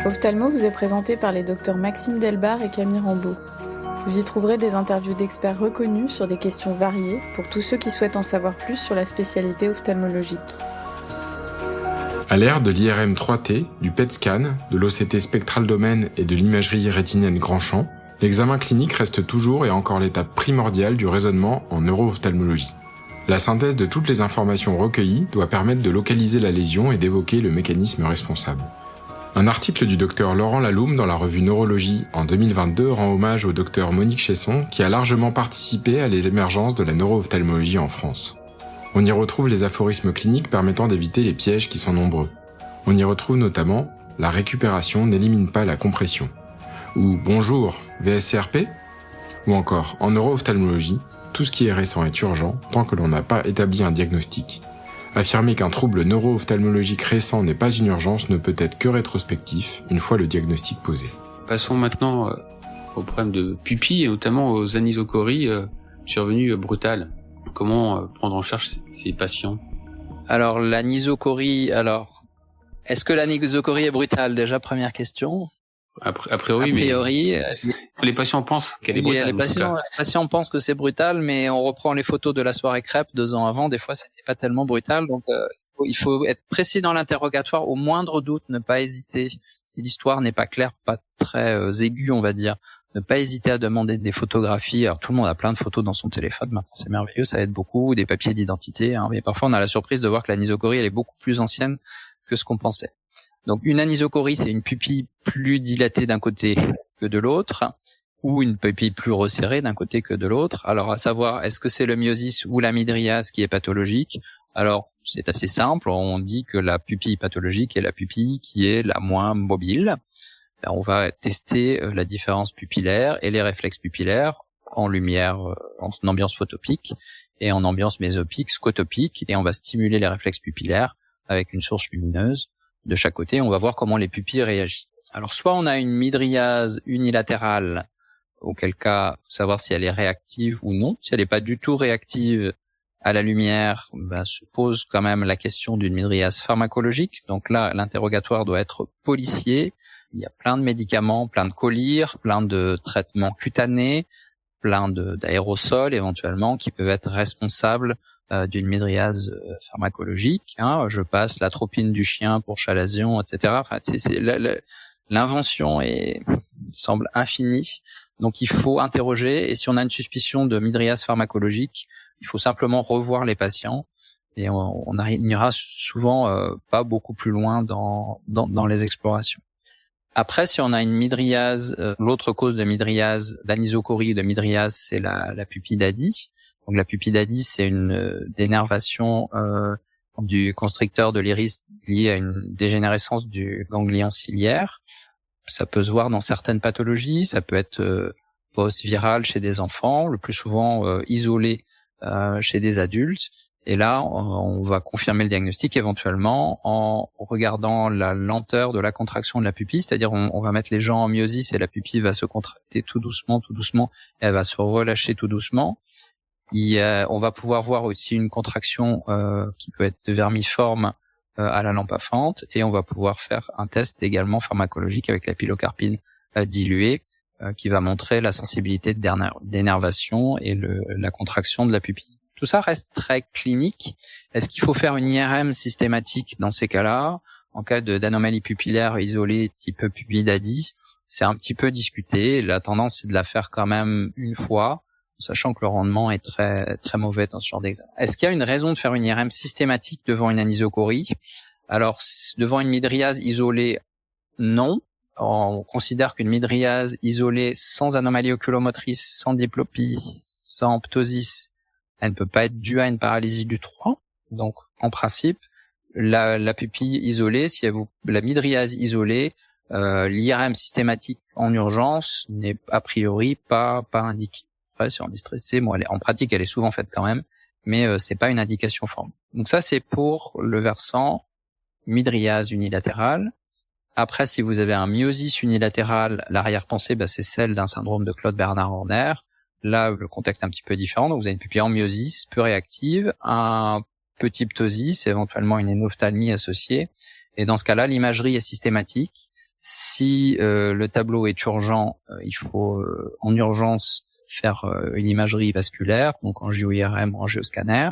Ophthalmo vous est présenté par les docteurs Maxime Delbar et Camille Rambeau. Vous y trouverez des interviews d'experts reconnus sur des questions variées pour tous ceux qui souhaitent en savoir plus sur la spécialité ophtalmologique. À l'ère de l'IRM 3T, du PET scan, de l'OCT spectral domaine et de l'imagerie rétinienne grand champ, l'examen clinique reste toujours et encore l'étape primordiale du raisonnement en neuro-ophtalmologie. La synthèse de toutes les informations recueillies doit permettre de localiser la lésion et d'évoquer le mécanisme responsable. Un article du docteur Laurent Laloum dans la revue Neurologie en 2022 rend hommage au docteur Monique Chesson qui a largement participé à l'émergence de la neuro-ophtalmologie en France. On y retrouve les aphorismes cliniques permettant d'éviter les pièges qui sont nombreux. On y retrouve notamment « La récupération n'élimine pas la compression » ou « Bonjour, VSCRP » ou encore « En neuro-ophtalmologie, tout ce qui est récent est urgent tant que l'on n'a pas établi un diagnostic ». Affirmer qu'un trouble neuro-ophtalmologique récent n'est pas une urgence ne peut être que rétrospectif, une fois le diagnostic posé. Passons maintenant au problème de pupille et notamment aux anisocories survenues brutales. Comment prendre en charge ces patients? Alors l'anisocorie, est-ce que l'anisocorie est brutale? Déjà, première question. A priori, les patients pensent qu'elle est brutale. Les patients pensent que c'est brutal, mais on reprend les photos de la soirée crêpe 2 ans avant. Des fois, c'était pas tellement brutal. Donc, il faut être précis dans l'interrogatoire. Au moindre doute, ne pas hésiter. Si l'histoire n'est pas claire, pas très aiguë, on va dire, ne pas hésiter à demander des photographies. Alors, tout le monde a plein de photos dans son téléphone. Maintenant, c'est merveilleux, ça aide beaucoup. Des papiers d'identité. Mais parfois, on a la surprise de voir que l'anisocorie, elle est beaucoup plus ancienne que ce qu'on pensait. Donc une anisocorie, c'est une pupille plus dilatée d'un côté que de l'autre, ou une pupille plus resserrée d'un côté que de l'autre. Alors à savoir, est-ce que c'est le myosis ou la mydriase qui est pathologique? Alors c'est assez simple, on dit que la pupille pathologique est la pupille qui est la moins mobile. Là, on va tester la différence pupillaire et les réflexes pupillaires en lumière, en ambiance photopique et en ambiance mésopique, scotopique, et on va stimuler les réflexes pupillaires avec une source lumineuse de chaque côté, on va voir comment les pupilles réagissent. Alors, soit on a une mydriase unilatérale, auquel cas, faut savoir si elle est réactive ou non. Si elle n'est pas du tout réactive à la lumière, se pose quand même la question d'une mydriase pharmacologique. Donc là, l'interrogatoire doit être policier. Il y a plein de médicaments, plein de collyres, plein de traitements cutanés, plein d'aérosols éventuellement qui peuvent être responsables d'une mydriase pharmacologique. Je passe l'atropine du chien pour chalazion, etc. Enfin, l'invention semble infinie. Donc il faut interroger, et si on a une suspicion de mydriase pharmacologique, il faut simplement revoir les patients, et on n'ira souvent pas beaucoup plus loin dans les explorations. Après, si on a une mydriase, l'autre cause de mydriase, d'anisocorie ou de mydriase, c'est la pupille d'Adi. Donc la pupille d'Adi, c'est une dénervation du constricteur de l'iris liée à une dégénérescence du ganglion ciliaire. Ça peut se voir dans certaines pathologies, ça peut être post-viral chez des enfants, le plus souvent isolé chez des adultes. Et là, on va confirmer le diagnostic éventuellement en regardant la lenteur de la contraction de la pupille, c'est-à-dire on va mettre les gens en myosis et la pupille va se contracter tout doucement, et elle va se relâcher tout doucement. On va pouvoir voir aussi une contraction qui peut être vermiforme à la lampe à fente, et on va pouvoir faire un test également pharmacologique avec la pilocarpine diluée qui va montrer la sensibilité d'énervation et la contraction de la pupille. Tout ça reste très clinique. Est-ce qu'il faut faire une IRM systématique dans ces cas-là? En cas d'anomalie pupillaire isolée type pupille d'Adi, c'est un petit peu discuté. La tendance, c'est de la faire quand même une fois, sachant que le rendement est très très mauvais dans ce genre d'examen. Est-ce qu'il y a une raison de faire une IRM systématique devant une anisocorie? Alors, devant une mydriase isolée, non. On considère qu'une mydriase isolée sans anomalie oculomotrice, sans diplopie, sans ptosis, elle ne peut pas être due à une paralysie du 3. Donc, en principe, la pupille isolée, si la mydriase isolée, l'IRM systématique en urgence n'est a priori pas indiquée. Après, si on est stressé, en pratique, elle est souvent faite quand même, mais c'est pas une indication formelle. Donc ça, c'est pour le versant mydriase unilatérale. Après, si vous avez un myosis unilatéral, l'arrière-pensée, c'est celle d'un syndrome de Claude Bernard-Horner. Là, le contexte est un petit peu différent. Donc, vous avez une pupille en myosis, peu réactive, un petit ptosis, éventuellement une hénophtalmie associée. Et dans ce cas-là, l'imagerie est systématique. Si le tableau est urgent, il faut en urgence faire une imagerie vasculaire, donc en angio-IRM ou en angioscanner,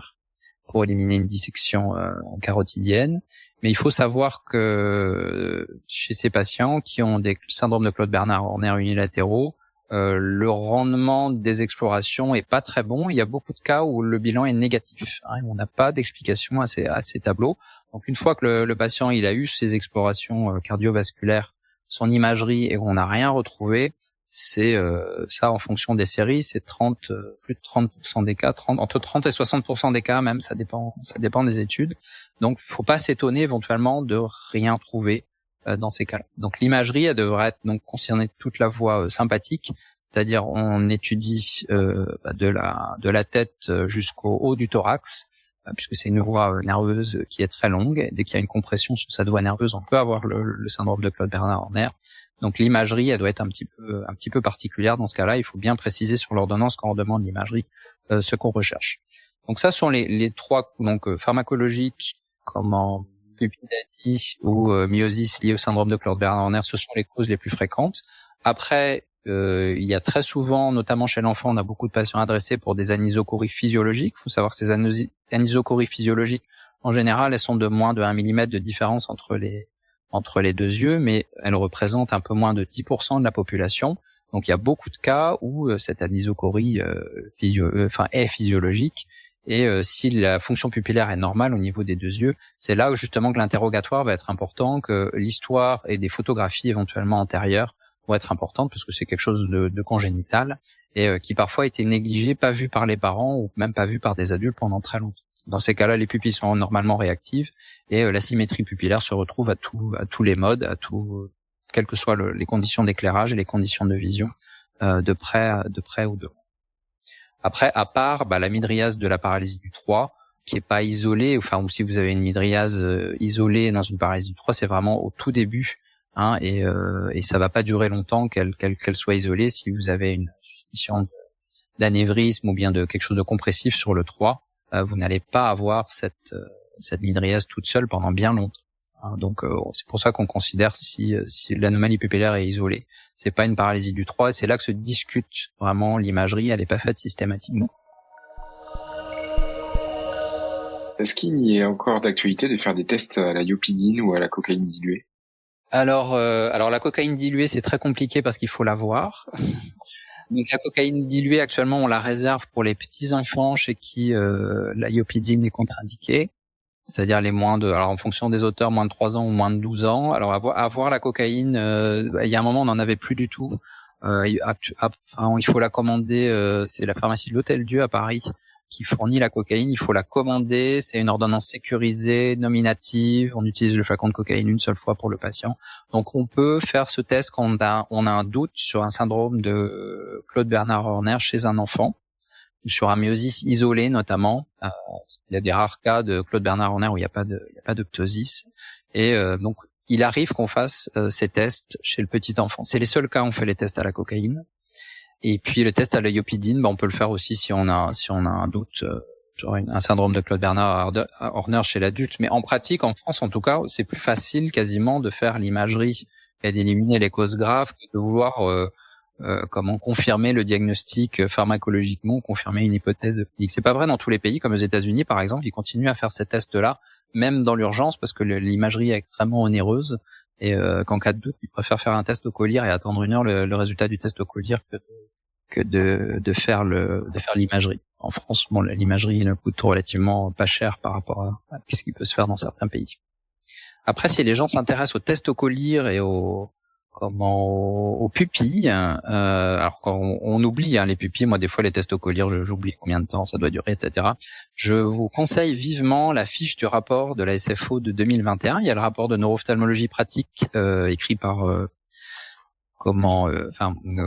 pour éliminer une dissection carotidienne. Mais il faut savoir que chez ces patients qui ont des syndromes de Claude-Bernard-Horner unilatéraux, le rendement des explorations est pas très bon. Il y a beaucoup de cas où le bilan est négatif. On n'a pas d'explication à ces tableaux. Donc une fois que le patient il a eu ses explorations cardiovasculaires, son imagerie et qu'on n'a rien retrouvé, c'est ça en fonction des séries, c'est plus de 30% des cas, entre 30 et 60% des cas même, ça dépend des études. Donc faut pas s'étonner éventuellement de rien trouver dans ces cas-là. Donc l'imagerie, elle devrait être donc concerner toute la voie sympathique, c'est-à-dire on étudie de la tête jusqu'au haut du thorax, puisque c'est une voie nerveuse qui est très longue. Dès qu'il y a une compression sur cette voie nerveuse, on peut avoir le syndrome de Claude-Bernard-Horner. Donc l'imagerie, elle doit être un petit peu particulière dans ce cas-là. Il faut bien préciser sur l'ordonnance quand on demande l'imagerie ce qu'on recherche. Donc ça sont les trois pharmacologiques, comme en pupilladie ou myosis liée au syndrome de Claude-Bernard-Horner, ce sont les causes les plus fréquentes. Après, il y a très souvent, notamment chez l'enfant, on a beaucoup de patients adressés pour des anisocories physiologiques. Il faut savoir que ces anisocories physiologiques, en général, elles sont de moins de 1 mm de différence entre les deux yeux, mais elles représentent un peu moins de 10% de la population. Donc il y a beaucoup de cas où cette anisocorie est physiologique. Et si la fonction pupillaire est normale au niveau des deux yeux, c'est là où justement que l'interrogatoire va être important, que l'histoire et des photographies éventuellement antérieures vont être importantes, parce que c'est quelque chose de congénital et qui parfois a été négligé, pas vu par les parents ou même pas vu par des adultes pendant très longtemps. Dans ces cas-là, les pupilles sont normalement réactives et la symétrie pupillaire se retrouve à tous les modes, quelles que soient les conditions d'éclairage et les conditions de vision, de près ou de loin. Après, à part la midriase de la paralysie du 3, qui est pas isolée, ou si vous avez une midriase isolée dans une paralysie du 3, c'est vraiment au tout début, et ça va pas durer longtemps qu'elle soit isolée. Si vous avez une suspicion d'anévrisme ou bien de quelque chose de compressif sur le 3, vous n'allez pas avoir cette midriase toute seule pendant bien longtemps. Donc c'est pour ça qu'on considère si l'anomalie pupillaire est isolée, c'est pas une paralysie du 3, et c'est là que se discute vraiment l'imagerie, elle est pas faite systématiquement. Est-ce qu'il y a encore d'actualité de faire des tests à la iopidine ou à la cocaïne diluée? Alors la cocaïne diluée, c'est très compliqué parce qu'il faut la voir. Donc la cocaïne diluée, actuellement, on la réserve pour les petits enfants chez qui la iopidine est contre-indiquée. C'est-à-dire les alors en fonction des auteurs, moins de 3 ans ou moins de 12 ans. Alors avoir la cocaïne, il y a un moment on n'en avait plus du tout. Il faut la commander, c'est la pharmacie de l'Hôtel-Dieu à Paris qui fournit la cocaïne, il faut la commander, c'est une ordonnance sécurisée, nominative, on utilise le flacon de cocaïne une seule fois pour le patient. Donc on peut faire ce test quand on a un doute sur un syndrome de Claude-Bernard-Horner chez un enfant, sur un myosis isolé notamment. Il y a des rares cas de Claude-Bernard-Horner où il n'y a pas de ptosis. Et donc il arrive qu'on fasse ces tests chez le petit enfant. C'est les seuls cas où on fait les tests à la cocaïne. Et puis le test à la iopidine, on peut le faire aussi si on a un doute sur un syndrome de Claude-Bernard-Horner chez l'adulte. Mais en pratique, en France en tout cas, c'est plus facile quasiment de faire l'imagerie et d'éliminer les causes graves que de vouloir confirmer le diagnostic pharmacologiquement, confirmer une hypothèse clinique. C'est pas vrai dans tous les pays, comme aux États-Unis par exemple, ils continuent à faire ces tests-là, même dans l'urgence, parce que l'imagerie est extrêmement onéreuse, et qu'en cas de doute, ils préfèrent faire un test au collyre et attendre 1 heure le résultat du test au collyre que de faire l'imagerie. En France, l'imagerie ne coûte relativement pas cher par rapport à ce qui peut se faire dans certains pays. Après, si les gens s'intéressent au test au collyre et aux pupilles, alors quand on oublie les pupilles, moi des fois les tests au collyre, j'oublie combien de temps ça doit durer, etc. Je vous conseille vivement la fiche du rapport de la SFO de 2021. Il y a le rapport de neuro-ophtalmologie pratique écrit par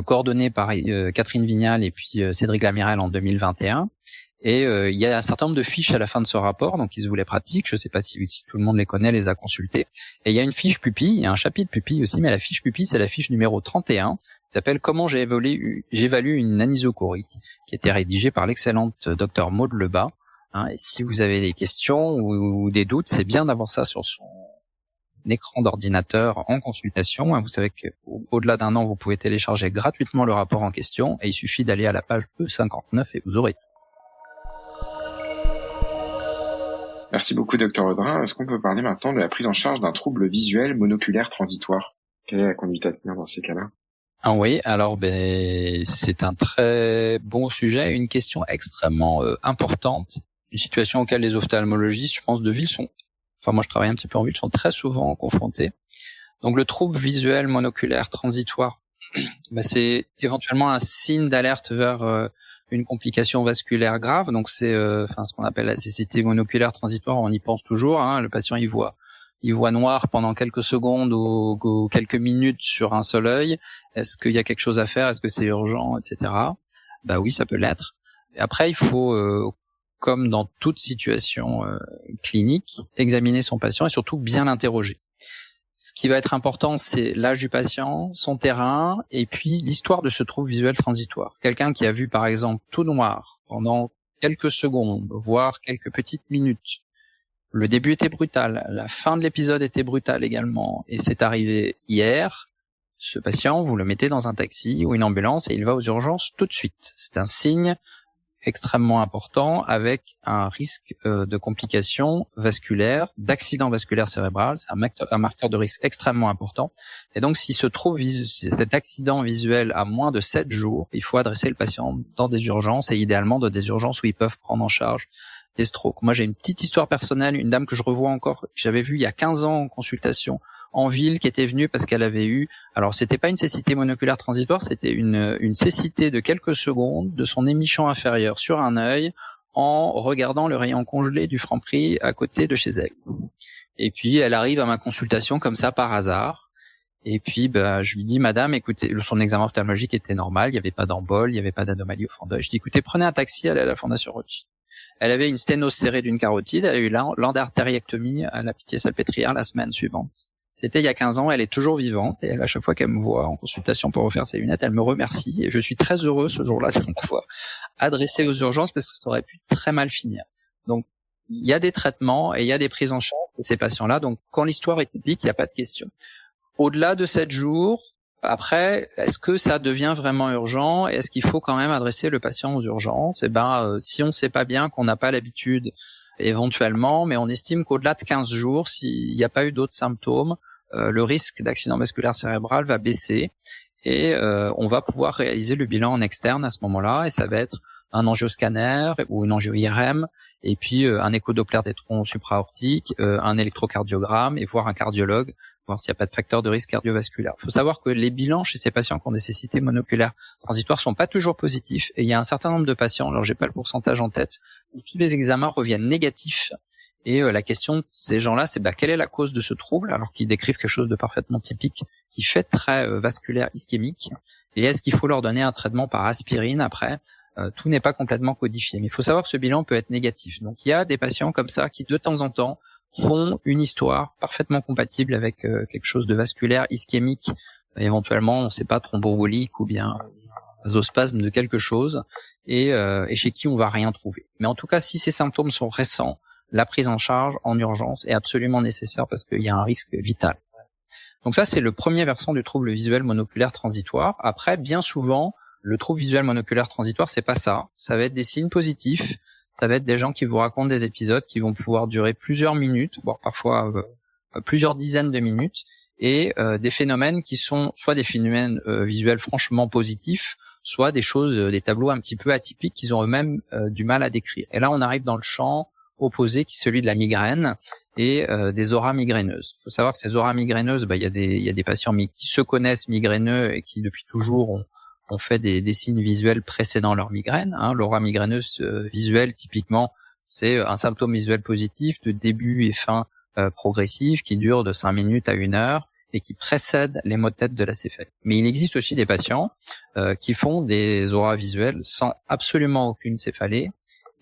coordonné par Catherine Vignal et puis Cédric Lamirel en 2021. Et il y a un certain nombre de fiches à la fin de ce rapport, donc ils se voulaient pratiques. Je sais pas si tout le monde les connaît, les a consultés. Et il y a une fiche pupille, il y a un chapitre pupille aussi, mais la fiche pupille, c'est la fiche numéro 31, qui s'appelle « Comment j'évalue une anisocorie », qui a été rédigée par l'excellente Dr Maud Lebas. Et si vous avez des questions ou des doutes, c'est bien d'avoir ça écran d'ordinateur en consultation. Vous savez qu'au-delà d'un an, vous pouvez télécharger gratuitement le rapport en question et il suffit d'aller à la page E59 et vous aurez tout. Merci beaucoup, Dr Audrin. Est-ce qu'on peut parler maintenant de la prise en charge d'un trouble visuel monoculaire transitoire? Quelle est la conduite à tenir dans ces cas-là? Ah oui, alors c'est un très bon sujet, une question extrêmement importante, une situation auquel les ophtalmologistes, je pense, de ville moi je travaille un petit peu en ville, sont très souvent confrontés. Donc le trouble visuel monoculaire transitoire, c'est éventuellement un signe d'alerte vers une complication vasculaire grave. Donc c'est ce qu'on appelle la cécité monoculaire transitoire, on y pense toujours, le patient il voit noir pendant quelques secondes ou quelques minutes sur un seul œil. Est-ce qu'il y a quelque chose à faire? Est-ce que c'est urgent, etc. Oui, ça peut l'être. Et après, il faut, comme dans toute situation clinique, examiner son patient et surtout bien l'interroger. Ce qui va être important, c'est l'âge du patient, son terrain, et puis l'histoire de ce trouble visuel transitoire. Quelqu'un qui a vu, par exemple, tout noir pendant quelques secondes, voire quelques petites minutes. Le début était brutal, la fin de l'épisode était brutale également, et c'est arrivé hier. Ce patient, vous le mettez dans un taxi ou une ambulance et il va aux urgences tout de suite. C'est un signe extrêmement important avec un risque de complications vasculaires, d'accident vasculaire cérébral. C'est un marqueur de risque extrêmement important. Et donc, si se trouve cet accident visuel à moins de 7 jours, il faut adresser le patient dans des urgences et idéalement dans des urgences où ils peuvent prendre en charge des strokes. Moi, j'ai une petite histoire personnelle, une dame que je revois encore, que j'avais vue il y a 15 ans en consultation en ville, qui était venue parce qu'elle avait eu, alors c'était pas une cécité monoculaire transitoire, c'était une cécité de quelques secondes de son émichon inférieur sur un œil en regardant le rayon congelé du Franprix à côté de chez elle. Et puis, elle arrive à ma consultation comme ça par hasard. Et puis, je lui dis, madame, écoutez, son examen ophtalmologique était normal, il n'y avait pas d'embole, il n'y avait pas d'anomalie au fond d'œil. Je dis, écoutez, prenez un taxi, allez à la Fondation Rothschild. Elle avait une sténose serrée d'une carotide, elle a eu l'endartériectomie à la Pitié-Salpêtrière la semaine suivante. C'était il y a 15 ans, elle est toujours vivante, et à chaque fois qu'elle me voit en consultation pour refaire ses lunettes, elle me remercie, et je suis très heureux ce jour-là de pouvoir adresser aux urgences parce que ça aurait pu très mal finir. Donc, il y a des traitements et il y a des prises en charge de ces patients-là, donc quand l'histoire est typique, il n'y a pas de question. Au-delà de 7 jours, après, est-ce que ça devient vraiment urgent? Est-ce qu'il faut quand même adresser le patient aux urgences? Si on ne sait pas bien, qu'on n'a pas l'habitude, éventuellement, mais on estime qu'au-delà de 15 jours, s'il n'y a pas eu d'autres symptômes, le risque d'accident vasculaire cérébral va baisser et on va pouvoir réaliser le bilan en externe à ce moment-là, et ça va être un angioscanner ou une angio-IRM, et puis un échodoppler des troncs supraortiques, un électrocardiogramme et voir un cardiologue, voir s'il n'y a pas de facteur de risque cardiovasculaire. Il faut savoir que les bilans chez ces patients qui ont des cécités monoculaires transitoires sont pas toujours positifs, et il y a un certain nombre de patients, alors j'ai pas le pourcentage en tête, où tous les examens reviennent négatifs, et la question de ces gens-là, c'est quelle est la cause de ce trouble, alors qu'ils décrivent quelque chose de parfaitement typique, qui fait très vasculaire ischémique, et est-ce qu'il faut leur donner un traitement par aspirine après? Tout n'est pas complètement codifié, mais il faut savoir que ce bilan peut être négatif. Donc il y a des patients comme ça qui de temps en temps font une histoire parfaitement compatible avec quelque chose de vasculaire, ischémique, éventuellement, on ne sait pas, thromboembolique ou bien vasospasme de quelque chose, et chez qui on va rien trouver. Mais en tout cas, si ces symptômes sont récents, la prise en charge en urgence est absolument nécessaire parce qu'il y a un risque vital. Donc ça, c'est le premier versant du trouble visuel monoculaire transitoire. Après, bien souvent, le trouble visuel monoculaire transitoire, c'est pas ça. Ça va être des signes positifs. Ça va être des gens qui vous racontent des épisodes qui vont pouvoir durer plusieurs minutes, voire parfois plusieurs dizaines de minutes, et des phénomènes qui sont soit des phénomènes visuels franchement positifs, soit des choses, des tableaux un petit peu atypiques qu'ils ont eux-mêmes du mal à décrire. Et là, on arrive dans le champ opposé qui est celui de la migraine et des auras migraineuses. Il faut savoir que ces auras migraineuses, il y a des patients qui se connaissent migraineux et qui depuis toujours ont fait des signes visuels précédant leur migraine. L'aura migraineuse visuelle, typiquement, c'est un symptôme visuel positif de début et fin progressif qui dure de 5 minutes à 1 heure et qui précède les maux de tête de la céphalie. Mais il existe aussi des patients qui font des auras visuelles sans absolument aucune céphalée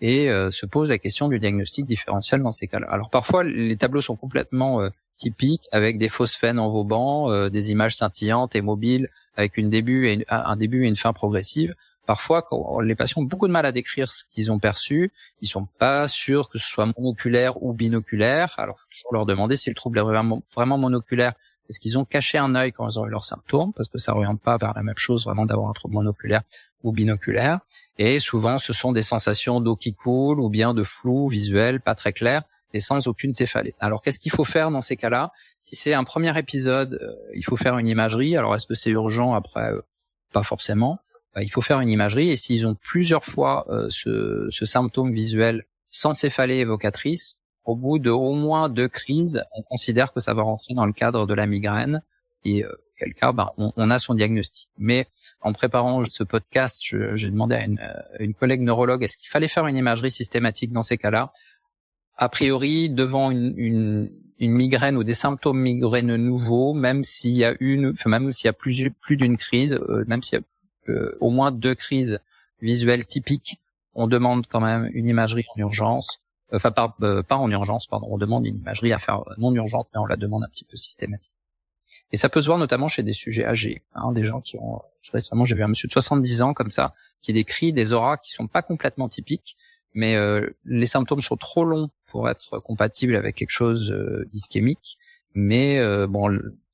et se pose la question du diagnostic différentiel dans ces cas-là. Alors parfois, les tableaux sont complètement typiques, avec des phosphènes enrobants, des images scintillantes et mobiles, avec un début et une fin progressive. parfois, quand les patients ont beaucoup de mal à décrire ce qu'ils ont perçu, ils sont pas sûrs que ce soit monoculaire ou binoculaire. Alors, faut toujours leur demander si le trouble est vraiment monoculaire. Est-ce qu'ils ont caché un œil quand ils ont eu leurs symptômes? Parce que ça oriente pas vers la même chose, vraiment, d'avoir un trouble monoculaire ou binoculaire. Et souvent, ce sont des sensations d'eau qui coule ou bien de flou visuel, pas très clair, et sans aucune céphalée. Alors, qu'est-ce qu'il faut faire dans ces cas-là? Si c'est un premier épisode, il faut faire une imagerie. Alors, est-ce que c'est urgent après? Pas forcément. Il faut faire une imagerie, et s'ils ont plusieurs fois ce symptôme visuel sans céphalée évocatrice, au bout de au moins 2 crises, on considère que ça va rentrer dans le cadre de la migraine, et quel cas, on a son diagnostic. Mais en préparant ce podcast, j'ai demandé à une collègue neurologue, est-ce qu'il fallait faire une imagerie systématique dans ces cas-là? A priori, devant une migraine ou des symptômes migraineux nouveaux, même s'il y a plus d'une crise, même s'il y a au moins 2 crises visuelles typiques, on demande quand même une imagerie en urgence. Pas en urgence, pardon. On demande une imagerie à faire non urgente, mais on la demande un petit peu systématique. Et ça peut se voir notamment chez des sujets âgés, des gens qui ont, récemment, j'ai vu un monsieur de 70 ans comme ça, qui décrit des auras qui sont pas complètement typiques, mais les symptômes sont trop longs pour être compatibles avec quelque chose d'ischémique, mais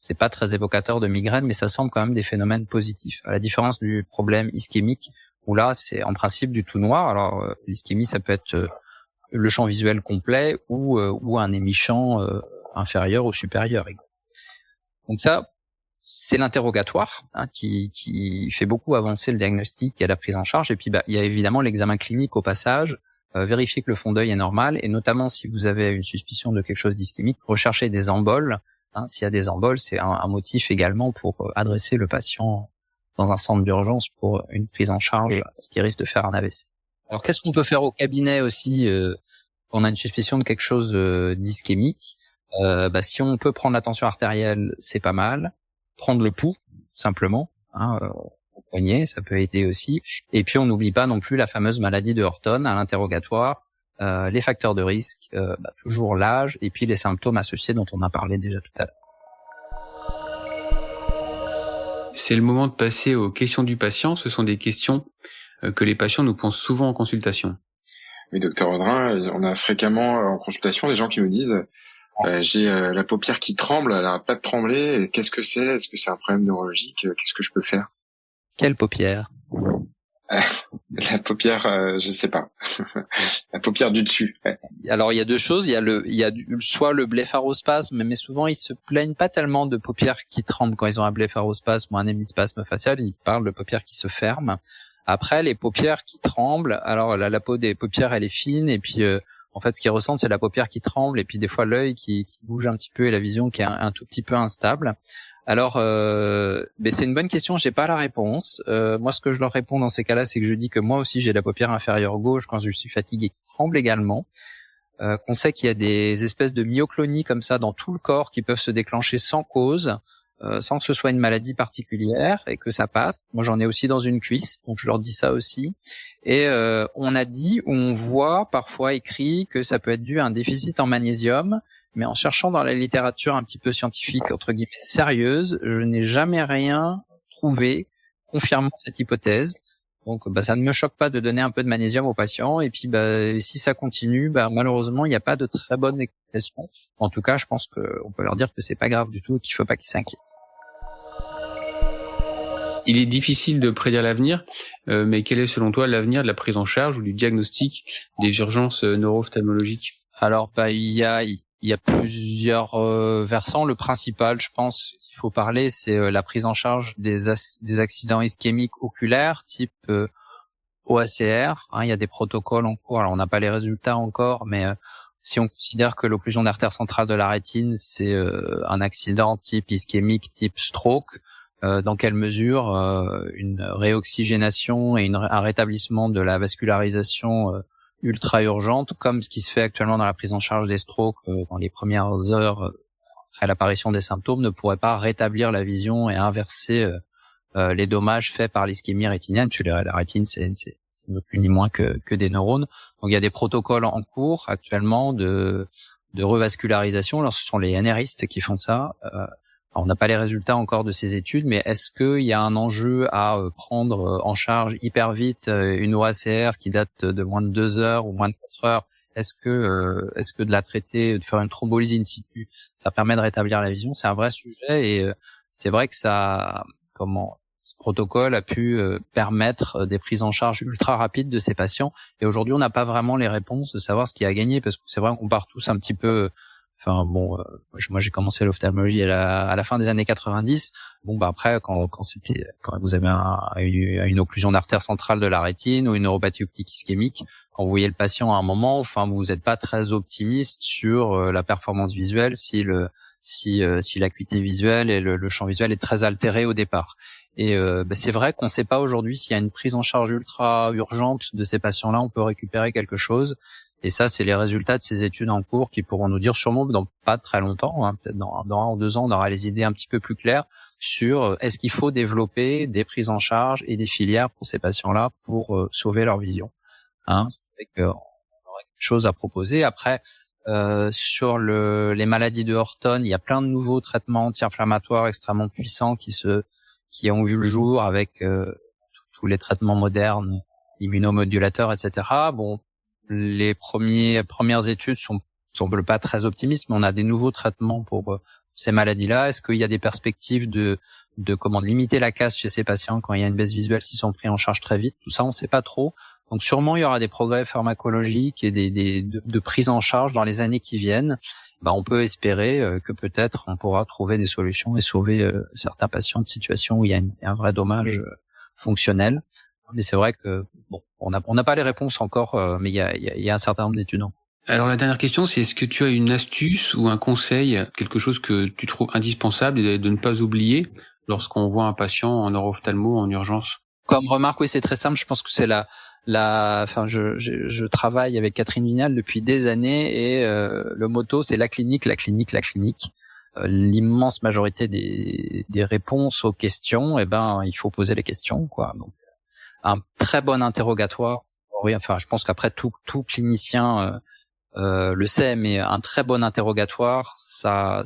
c'est pas très évocateur de migraine, mais ça semble quand même des phénomènes positifs. À la différence du problème ischémique, où là, c'est en principe du tout noir. Alors, l'ischémie, ça peut être le champ visuel complet ou un émichamp inférieur ou supérieur. Donc ça, c'est l'interrogatoire qui fait beaucoup avancer le diagnostic et la prise en charge. Et puis, il y a évidemment l'examen clinique au passage, vérifier que le fond d'œil est normal, et notamment si vous avez une suspicion de quelque chose d'ischémique, rechercher des emboles. S'il y a des emboles, c'est un motif également pour adresser le patient dans un centre d'urgence pour une prise en charge, ce qui risque de faire un AVC. Alors, qu'est-ce qu'on peut faire au cabinet aussi quand on a une suspicion de quelque chose d'ischémique? Si on peut prendre la tension artérielle, c'est pas mal. Prendre le pouls, simplement, au poignet, ça peut aider aussi. Et puis, on n'oublie pas non plus la fameuse maladie de Horton à l'interrogatoire, les facteurs de risque, toujours l'âge, et puis les symptômes associés dont on a parlé déjà tout à l'heure. C'est le moment de passer aux questions du patient. Ce sont des questions que les patients nous posent souvent en consultation. Oui, docteur Audrin, on a fréquemment en consultation des gens qui nous disent j'ai la paupière qui tremble, elle n'arrête pas de trembler. Qu'est-ce que c'est? Est-ce que c'est un problème neurologique? Qu'est-ce que je peux faire? Quelle paupière? La paupière, je sais pas. La paupière du dessus. Ouais. Alors il y a 2 choses. Il y a soit le blépharospasme, mais souvent ils se plaignent pas tellement de paupières qui tremblent quand ils ont un blépharospasme ou un hémispasme facial. Ils parlent de paupières qui se ferment. Après, les paupières qui tremblent, alors la peau des paupières elle est fine, et puis en fait ce qu'ils ressentent c'est la paupière qui tremble, et puis des fois l'œil qui bouge un petit peu et la vision qui est un tout petit peu instable. Alors c'est une bonne question, j'ai pas la réponse. Moi ce que je leur réponds dans ces cas-là, c'est que je dis que moi aussi j'ai la paupière inférieure gauche quand je suis fatigué qui tremble également. Qu'on sait qu'il y a des espèces de myoclonies comme ça dans tout le corps qui peuvent se déclencher sans cause, sans que ce soit une maladie particulière, et que ça passe. Moi, j'en ai aussi dans une cuisse, donc je leur dis ça aussi. Et on voit parfois écrit que ça peut être dû à un déficit en magnésium, mais en cherchant dans la littérature un petit peu scientifique, entre guillemets, sérieuse, je n'ai jamais rien trouvé confirmant cette hypothèse. Donc, ça ne me choque pas de donner un peu de magnésium aux patients. Et puis, si ça continue, malheureusement, il n'y a pas de très bonne explication. En tout cas, je pense qu'on peut leur dire que c'est pas grave du tout et qu'il faut pas qu'ils s'inquiètent. Il est difficile de prédire l'avenir, mais quel est selon toi l'avenir de la prise en charge ou du diagnostic des urgences neuro-ophtalmologiques? Alors, il y a plusieurs versants. Le principal, je pense, qu'il faut parler, c'est la prise en charge des accidents ischémiques oculaires, type OACR. Il y a des protocoles en cours. Alors, on n'a pas les résultats encore, mais si on considère que l'occlusion d'artère centrale de la rétine, c'est un accident type ischémique, type stroke, dans quelle mesure une réoxygénation et un rétablissement de la vascularisation ultra urgente, comme ce qui se fait actuellement dans la prise en charge des strokes dans les premières heures après l'apparition des symptômes, ne pourrait pas rétablir la vision et inverser les dommages faits par l'ischémie rétinienne. La rétine, c'est ni plus ni moins que des neurones. Donc il y a des protocoles en cours actuellement de revascularisation. Alors ce sont les NRistes qui font ça. Alors, on n'a pas les résultats encore de ces études, mais est-ce qu'il y a un enjeu à prendre en charge hyper vite une OACR qui date de moins de 2 heures ou moins de 4 heures? Est-ce que de la traiter, de faire une thrombolyse in situ, ça permet de rétablir la vision? C'est un vrai sujet et c'est vrai que ce protocole a pu permettre des prises en charge ultra rapides de ces patients. Et aujourd'hui, on n'a pas vraiment les réponses de savoir ce qui a gagné, parce que c'est vrai qu'on part tous un petit peu. Moi j'ai commencé l'ophtalmologie à la fin des années 90. Après quand vous avez une occlusion d'artère centrale de la rétine ou une neuropathie optique ischémique, quand vous voyez le patient à un moment, vous n'êtes pas très optimiste sur la performance visuelle si l'acuité visuelle et le champ visuel est très altéré au départ. Et c'est vrai qu'on ne sait pas aujourd'hui s'il y a une prise en charge ultra urgente de ces patients-là, on peut récupérer quelque chose. Et ça, c'est les résultats de ces études en cours qui pourront nous dire, sûrement dans pas très longtemps, peut-être dans 1 ou 2 ans, on aura les idées un petit peu plus claires sur est-ce qu'il faut développer des prises en charge et des filières pour ces patients-là pour sauver leur vision. C'est vrai qu'on aurait quelque chose à proposer. Après, sur les maladies de Horton, il y a plein de nouveaux traitements anti-inflammatoires extrêmement puissants qui ont vu le jour avec tous les traitements modernes, immunomodulateurs, etc. Les premières études semblent pas très optimistes, mais on a des nouveaux traitements pour ces maladies-là. Est-ce qu'il y a des perspectives de limiter la casse chez ces patients quand il y a une baisse visuelle s'ils sont pris en charge très vite? Tout ça, on sait pas trop. Donc sûrement il y aura des progrès pharmacologiques et de prise en charge dans les années qui viennent. On peut espérer que peut-être on pourra trouver des solutions et sauver certains patients de situations où il y a un vrai dommage fonctionnel. Mais c'est vrai que on n'a pas les réponses encore, mais il y a un certain nombre d'études. Alors la dernière question, c'est est-ce que tu as une astuce ou un conseil, quelque chose que tu trouves indispensable de ne pas oublier lorsqu'on voit un patient en neuro-ophtalmo en urgence? Comme remarque, oui, c'est très simple. Je pense que c'est je travaille avec Catherine Vignal depuis des années et le motto c'est la clinique. L'immense majorité des réponses aux questions, il faut poser les questions, quoi. Donc un très bon interrogatoire. Je pense qu'après tout clinicien le sait, mais un très bon interrogatoire, ça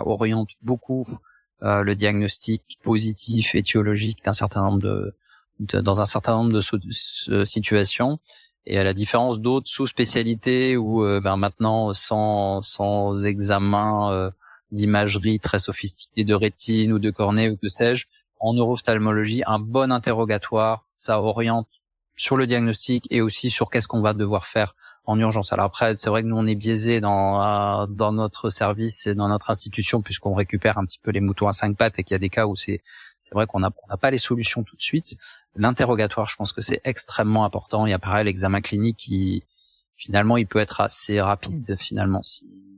oriente beaucoup le diagnostic positif, étiologique dans un certain nombre de situations. Et à la différence d'autres sous-spécialités où maintenant sans examen d'imagerie très sophistiquée de rétine ou de cornée ou que sais-je, en neuro-ophtalmologie, un bon interrogatoire, ça oriente sur le diagnostic et aussi sur qu'est-ce qu'on va devoir faire en urgence. Alors après, c'est vrai que nous on est biaisé dans notre service et dans notre institution puisqu'on récupère un petit peu les moutons à 5 pattes et qu'il y a des cas où c'est vrai qu'on n'a pas les solutions tout de suite. L'interrogatoire, je pense que c'est extrêmement important. Il y a pareil l'examen clinique qui finalement il peut être assez rapide finalement.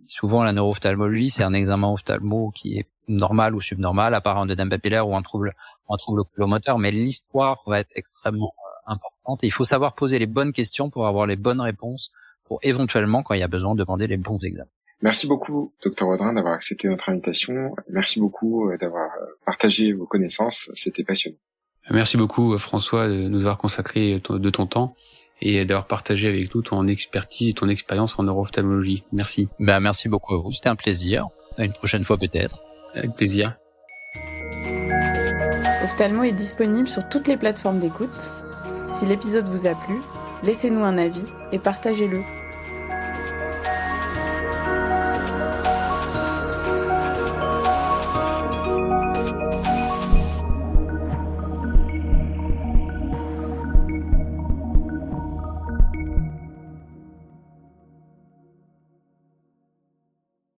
Souvent la neuro-ophtalmologie c'est un examen ophtalmo qui est normal ou subnormal, à part un œdème papillaire ou un trouble oculomoteur, mais l'histoire va être extrêmement importante et il faut savoir poser les bonnes questions pour avoir les bonnes réponses pour éventuellement, quand il y a besoin, demander les bons examens. Merci beaucoup, Dr Audrin, d'avoir accepté notre invitation. Merci beaucoup d'avoir partagé vos connaissances. C'était passionnant. Merci beaucoup, François, de nous avoir consacré de ton temps et d'avoir partagé avec nous ton expertise et ton expérience en neuro-ophtalmologie. Merci. Merci beaucoup à vous. C'était un plaisir. À une prochaine fois peut-être. Avec plaisir. Ophthalmo est disponible sur toutes les plateformes d'écoute. Si l'épisode vous a plu, laissez-nous un avis et partagez-le.